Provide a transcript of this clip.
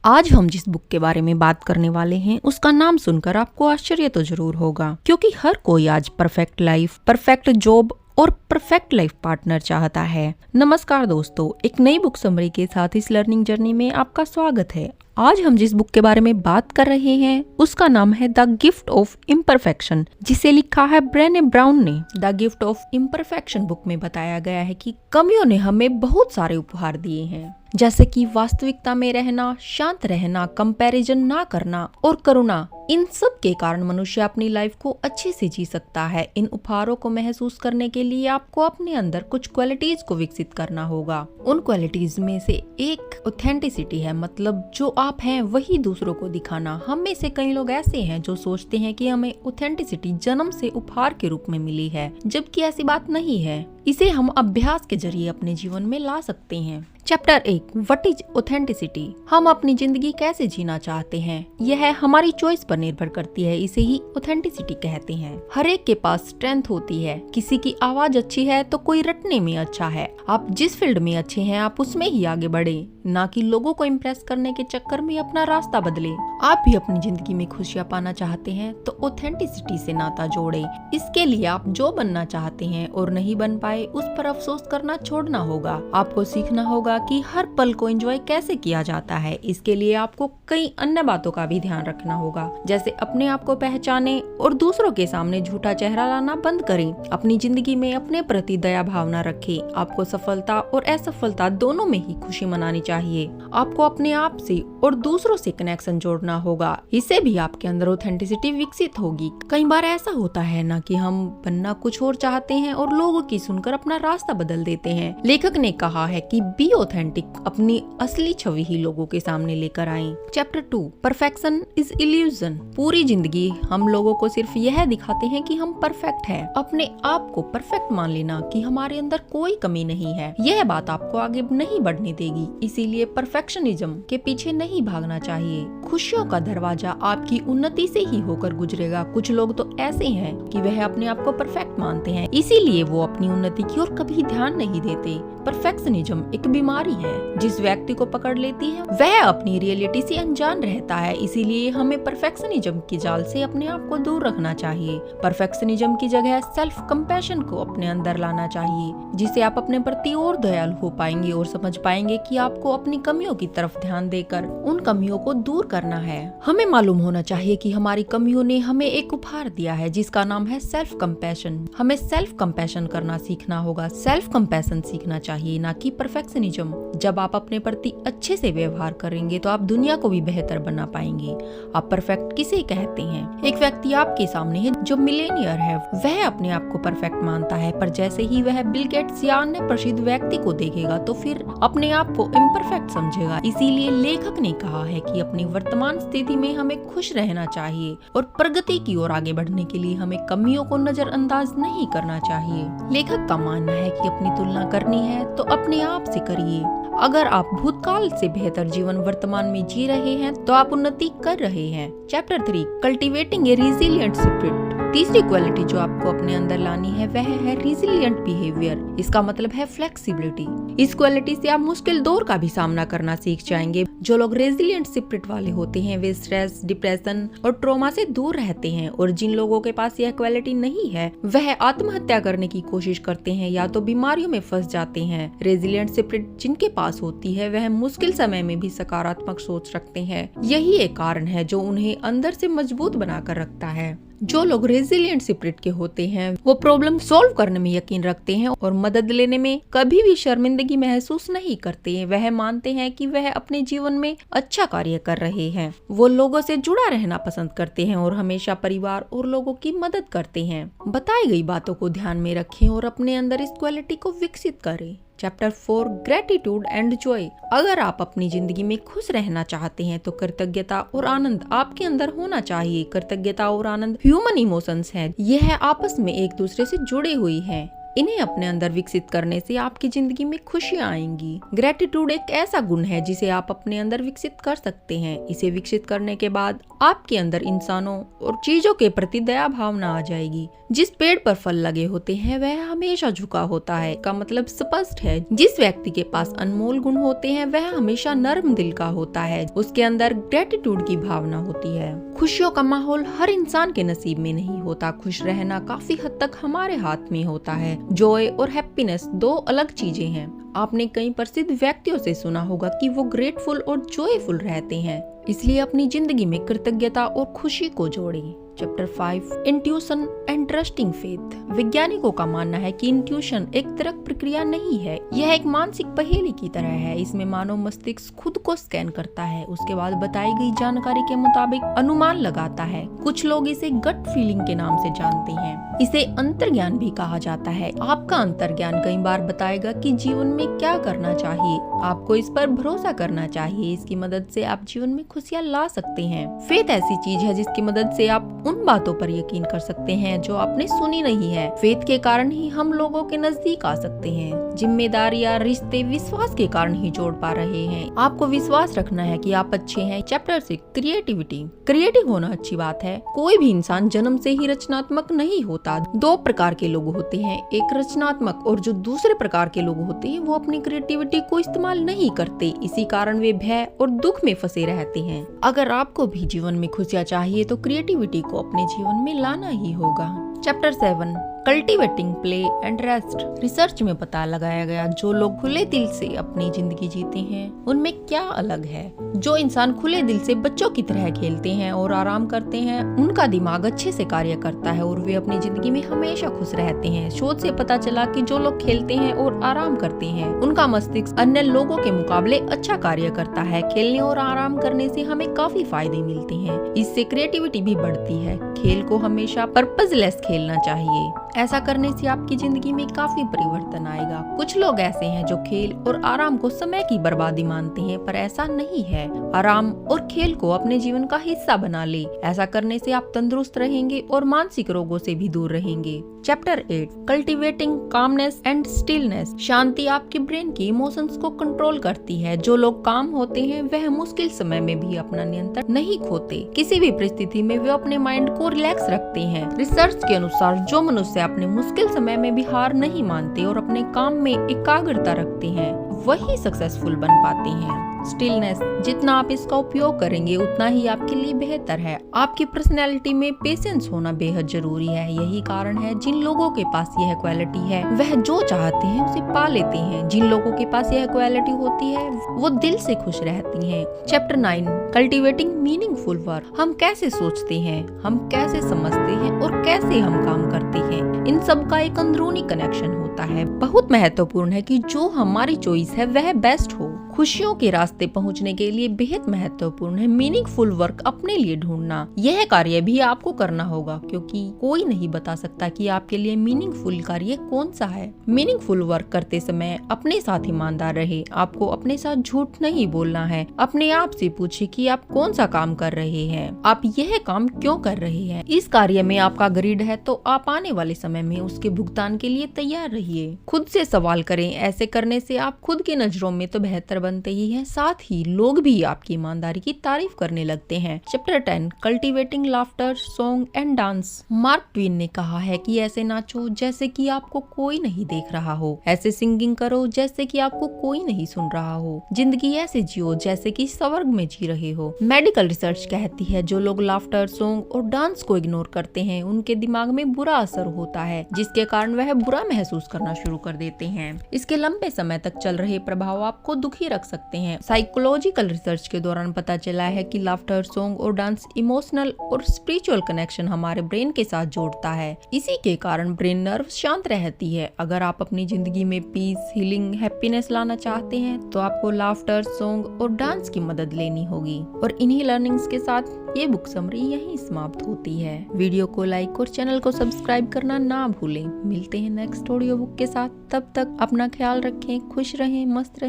आज हम जिस बुक के बारे में बात करने वाले हैं उसका नाम सुनकर आपको आश्चर्य तो जरूर होगा, क्योंकि हर कोई आज परफेक्ट लाइफ, परफेक्ट जॉब और परफेक्ट लाइफ पार्टनर चाहता है। नमस्कार दोस्तों, एक नई बुक समरी के साथ इस लर्निंग जर्नी में आपका स्वागत है। आज हम जिस बुक के बारे में बात कर रहे हैं उसका नाम है द गिफ्ट ऑफ इम्परफेक्शन, जिसे लिखा है ब्रेने ब्राउन ने। The gift of imperfection book में बताया गया है कि कमियों ने हमें बहुत सारे उपहार दिए हैं, जैसे कि वास्तविकता में रहना, शांत रहना, कंपैरिजन ना करना और करुणा। इन सब के कारण मनुष्य अपनी लाइफ को अच्छे से जी सकता है। इन उपहारों को महसूस करने के लिए आपको अपने अंदर कुछ क्वालिटीज को विकसित करना होगा। उन क्वालिटीज में से एक ऑथेंटिसिटी है, मतलब जो आप हैं वही दूसरों को दिखाना। हम में से कई लोग ऐसे हैं जो सोचते हैं कि हमें ऑथेंटिसिटी जन्म से उपहार के रूप में मिली है, जबकि ऐसी बात नहीं है। इसे हम अभ्यास के जरिए अपने जीवन में ला सकते हैं। Chapter 1, what is authenticity. हम अपनी जिंदगी कैसे जीना चाहते हैं यह हमारी चॉइस पर निर्भर करती है। इसे ही ऑथेंटिसिटी कहते हैं। हर एक के पास स्ट्रेंथ होती है। किसी की आवाज अच्छी है तो कोई रटने में अच्छा है। आप जिस फील्ड में अच्छे हैं आप उसमें ही आगे बढ़े, ना कि लोगों को इम्प्रेस करने के चक्कर में अपना रास्ता बदले। आप भी अपनी जिंदगी में खुशियां पाना चाहते हैं तो ऑथेंटिसिटी से नाता जोड़े। इसके लिए आप जो बनना चाहते हैं और नहीं बन पाए उस पर अफसोस करना छोड़ना होगा। आपको सीखना होगा कि हर पल को एंजॉय कैसे किया जाता है। इसके लिए आपको कई अन्य बातों का भी ध्यान रखना होगा, जैसे अपने आप को पहचाने और दूसरों के सामने झूठा चेहरा लाना बंद करें। अपनी जिंदगी में अपने प्रति दया भावना रखें। आपको सफलता और असफलता दोनों में ही खुशी मनानी चाहिए। आपको अपने आप से और दूसरों से कनेक्शन जोड़ना होगा। इससे भी आपके अंदर ऑथेंटिसिटी विकसित होगी। कई बार ऐसा होता है ना कि हम बनना कुछ और चाहते हैं और लोगों की सुनकर अपना रास्ता बदल देते हैं। लेखक ने कहा है कि बी ऑथेंटिक, अपनी असली छवि ही लोगों के सामने लेकर आएं। Chapter 2, perfection is illusion. पूरी जिंदगी हम लोगों को सिर्फ यह दिखाते हैं कि हम परफेक्ट हैं। अपने आप को परफेक्ट मान लेना कि हमारे अंदर कोई कमी नहीं है, यह बात आपको आगे नहीं बढ़ने देगी। इसीलिए परफेक्शनिज्म के पीछे नहीं भागना चाहिए। खुशियों का दरवाजा आपकी उन्नति से ही होकर गुजरेगा। कुछ लोग तो ऐसे हैं कि वह अपने आप को परफेक्ट मानते हैं, इसीलिए वो अपनी उन्नति की ओर कभी ध्यान नहीं देते। परफेक्शनिज्म एक बीमारी है। जिस व्यक्ति को पकड़ लेती है वह अपनी रियलिटी से अनजान रहता है। इसीलिए हमें परफेक्शनिज्म की जाल से अपने आप को दूर रखना चाहिए। परफेक्शनिज्म की जगह सेल्फ कंपैशन को अपने अंदर लाना चाहिए, जिससे आप अपने प्रति और दयालु हो पाएंगे और समझ पाएंगे कि आपको अपनी कमियों की तरफ ध्यान देकर उन कमियों को दूर करना है। हमें मालूम होना चाहिए कि हमारी कमियों ने हमें एक उपहार दिया है जिसका नाम है सेल्फ कंपैशन। हमें सेल्फ कंपैशन करना सीखना होगा। सेल्फ कंपैशन सीखना चाहिए, ना कि परफेक्शनिज्म। जब आप अपने प्रति अच्छे से व्यवहार करेंगे तो आप दुनिया को भी बेहतर बना पाएंगे। आप परफेक्ट किसे कहते हैं? एक व्यक्ति आपके सामने है जो मिलेनियर है। वह अपने आप को परफेक्ट मानता है, पर जैसे ही वह बिल गेट्स या अन्य प्रसिद्ध व्यक्ति को देखेगा तो फिर अपने आप को इम्परफेक्ट समझेगा। इसीलिए लेखक ने कहा है कि अपनी वर्तमान स्थिति में हमें खुश रहना चाहिए और प्रगति की ओर आगे बढ़ने के लिए हमें कमियों को नजरअंदाज नहीं करना चाहिए। लेखक का मानना है कि अपनी तुलना करनी है तो अपने आप से करिए। अगर आप भूतकाल से बेहतर जीवन वर्तमान में जी रहे हैं तो आप उन्नति कर रहे हैं। चैप्टर 3, कल्टिवेटिंग ए रिजिलिएंट स्पिरिट। तीसरी क्वालिटी जो आपको अपने अंदर लानी है वह है रिजिलिएंट बिहेवियर। इसका मतलब है फ्लेक्सिबिलिटी। इस क्वालिटी से आप मुश्किल दौर का भी सामना करना सीख जाएंगे। जो लोग रेजिलिएंट स्पिरिट वाले होते हैं वे स्ट्रेस, डिप्रेशन और ट्रॉमा से दूर रहते हैं, और जिन लोगों के पास यह क्वालिटी नहीं है वह आत्महत्या करने की कोशिश करते हैं या तो बीमारियों में फंस जाते हैं। रेजिलिएंट स्पिरिट जिनके पास होती है वह मुश्किल समय में भी सकारात्मक सोच रखते हैं। यही एक कारण है जो उन्हें अंदर से मजबूत बनाकर रखता है। जो लोग रेजिलिएंट स्पिरिट के होते हैं वो प्रॉब्लम सॉल्व करने में यकीन रखते हैं और मदद लेने में कभी भी शर्मिंदगी महसूस नहीं करते हैं। वह मानते हैं कि वह अपने जीवन में अच्छा कार्य कर रहे हैं। वो लोगों से जुड़ा रहना पसंद करते हैं और हमेशा परिवार और लोगों की मदद करते हैं। बताई गई बातों को ध्यान में रखें और अपने अंदर इस क्वालिटी को विकसित करें। Chapter 4, gratitude and Joy. अगर आप अपनी जिंदगी में खुश रहना चाहते हैं तो कृतज्ञता और आनंद आपके अंदर होना चाहिए। कृतज्ञता और आनंद ह्यूमन इमोशंस हैं। यह आपस में एक दूसरे से जुड़े हुई हैं। इन्हें अपने अंदर विकसित करने से आपकी जिंदगी में खुशियाँ आएंगी। ग्रेटिट्यूड एक ऐसा गुण है जिसे आप अपने अंदर विकसित कर सकते हैं। इसे विकसित करने के बाद आपके अंदर इंसानों और चीजों के प्रति दया भावना आ जाएगी। जिस पेड़ पर फल लगे होते हैं वह हमेशा झुका होता है का मतलब स्पष्ट है। जिस व्यक्ति के पास अनमोल गुण होते हैं वह हमेशा नर्म दिल का होता है। उसके अंदर ग्रेटिट्यूड की भावना होती है। खुशियों का माहौल हर इंसान के नसीब में नहीं होता। खुश रहना काफी हद तक हमारे हाथ में होता है। जॉय और हैप्पीनेस दो अलग चीजें हैं। आपने कई प्रसिद्ध व्यक्तियों से सुना होगा कि वो ग्रेटफुल और जॉयफुल रहते हैं। इसलिए अपनी जिंदगी में कृतज्ञता और खुशी को जोड़ें। Chapter 5 intuition and trusting faith. वैज्ञानिकों का मानना है कि इंट्यूशन एक तर्क प्रक्रिया नहीं है, यह एक मानसिक पहेली की तरह है। इसमें मानव मस्तिष्क खुद को स्कैन करता है, उसके बाद बताई गई जानकारी के मुताबिक अनुमान लगाता है। कुछ लोग इसे गट फीलिंग के नाम से जानते हैं। इसे अंतर्ज्ञान भी कहा जाता है। आपका अंतर्ज्ञान कई बार बताएगा कि जीवन में क्या करना चाहिए। आपको इस पर भरोसा करना चाहिए। इसकी मदद से आप जीवन में खुशियाँ ला सकते हैं। फेथ ऐसी चीज है जिसकी मदद से आप उन बातों पर यकीन कर सकते हैं जो आपने सुनी नहीं है। फेथ के कारण ही हम लोगों के नजदीक आ सकते हैं। जिम्मेदारी या रिश्ते विश्वास के कारण ही जोड़ पा रहे हैं। आपको विश्वास रखना है कि आप अच्छे हैं। Chapter 6 creativity. क्रिएटिव होना अच्छी बात है। कोई भी इंसान जन्म से ही रचनात्मक नहीं होता। दो प्रकार के लोग होते हैं, एक रचनात्मक और जो दूसरे प्रकार के लोग होते हैं वो अपनी क्रिएटिविटी को इस्तेमाल नहीं करते। इसी कारण वे भय और दुख में फंसे रहते हैं। अगर आपको भी जीवन में खुशियाँ चाहिए तो क्रिएटिविटी को अपने जीवन में लाना ही होगा। Chapter 7 cultivating play and rest. Research में पता लगाया गया जो लोग खुले दिल से अपनी जिंदगी जीते हैं उनमें क्या अलग है। जो इंसान खुले दिल से बच्चों की तरह खेलते हैं और आराम करते हैं उनका दिमाग अच्छे से कार्य करता है और वे अपनी जिंदगी में हमेशा खुश रहते हैं। शोध से पता चला कि जो लोग खेलते हैं और आराम करते हैं उनका मस्तिष्क अन्य लोगों के मुकाबले अच्छा कार्य करता है। खेलने और आराम करने से हमें काफी फायदे मिलते हैं। इससे क्रिएटिविटी भी बढ़ती है। खेल को हमेशा पर्पजलेस खेलना चाहिए। ऐसा करने से आपकी जिंदगी में काफी परिवर्तन आएगा। कुछ लोग ऐसे हैं जो खेल और आराम को समय की बर्बादी मानते हैं, पर ऐसा नहीं है। आराम और खेल को अपने जीवन का हिस्सा बना ले। ऐसा करने से आप तंदुरुस्त रहेंगे और मानसिक रोगों से भी दूर रहेंगे। Chapter 8 cultivating calmness and stillness. शांति आपके ब्रेन की इमोशंस को कंट्रोल करती है। जो लोग काम होते हैं वह मुश्किल समय में भी अपना नियंत्रण नहीं खोते। किसी भी परिस्थिति में वे अपने माइंड को रिलैक्स रखते हैं। रिसर्च के अनुसार जो मनुष्य अपने मुश्किल समय में भी हार नहीं मानते और अपने काम में एकाग्रता रखते हैं वही सक्सेसफुल बन पाते हैं। स्टिलनेस, जितना आप इसका उपयोग करेंगे उतना ही आपके लिए बेहतर है। आपकी पर्सनैलिटी में पेशेंस होना बेहद जरूरी है। यही कारण है जिन लोगों के पास यह क्वालिटी है वह जो चाहते हैं उसे पा लेते हैं। जिन लोगों के पास यह क्वालिटी होती है वो दिल से खुश रहती हैं। Chapter 9 cultivating meaningful work. हम कैसे सोचते हैं, हम कैसे समझते हैं और कैसे हम काम करते हैं, इन सब का एक अंदरूनी कनेक्शन होता है। बहुत महत्वपूर्ण है कि जो हमारी चॉइस है वह बेस्ट हो। खुशियों के रास्ते पहुंचने के लिए बेहद महत्वपूर्ण है मीनिंगफुल वर्क अपने लिए ढूंढना। यह कार्य भी आपको करना होगा क्योंकि कोई नहीं बता सकता कि आपके लिए मीनिंगफुल कार्य कौन सा है। मीनिंगफुल वर्क करते समय अपने साथ ईमानदार रहे। आपको अपने साथ झूठ नहीं बोलना है। अपने आप से पूछे कि आप कौन सा काम कर रहे हैं, आप यह काम क्यों कर रहे हैं। इस कार्य में आपका ग्रिड है तो आप आने वाले समय में उसके भुगतान के लिए तैयार रहिए। खुद से सवाल करें। ऐसे करने से आप खुद की नजरों में तो बेहतर बनते ही हैं, साथ ही लोग भी आपकी ईमानदारी की तारीफ करने लगते हैं। Chapter 10 cultivating laughter song and dance. Mark Twain ने कहा है कि ऐसे नाचो जैसे कि आपको कोई नहीं देख रहा हो। ऐसे सिंगिंग करो जैसे कि आपको कोई नहीं सुन रहा हो। जिंदगी ऐसे जियो जैसे कि स्वर्ग में जी रहे हो। मेडिकल रिसर्च कहती है जो लोग लाफ्टर सॉन्ग और डांस को इग्नोर करते हैं उनके दिमाग में बुरा असर होता है जिसके कारण वह बुरा महसूस करना शुरू कर देते हैं। इसके लंबे समय तक चल रहे प्रभाव आपको दुखी रख सकते हैं। साइकोलॉजिकल रिसर्च के दौरान पता चला है कि लाफ्टर सॉन्ग और डांस इमोशनल और स्पिरिचुअल कनेक्शन हमारे ब्रेन के साथ जोड़ता है। इसी के कारण ब्रेन नर्व शांत रहती है। अगर आप अपनी जिंदगी में पीस, हीलिंग, हैप्पीनेस लाना चाहते हैं तो आपको लाफ्टर सॉन्ग और डांस की मदद लेनी होगी। और इन्हीं लर्निंग्स के साथ ये बुक समरी यहीं समाप्त होती है। वीडियो को लाइक और चैनल को सब्सक्राइब करना ना भूलें। मिलते हैं नेक्स्ट ऑडियो बुक के साथ। तब तक अपना ख्याल रखें, खुश रहें, मस्त रहें।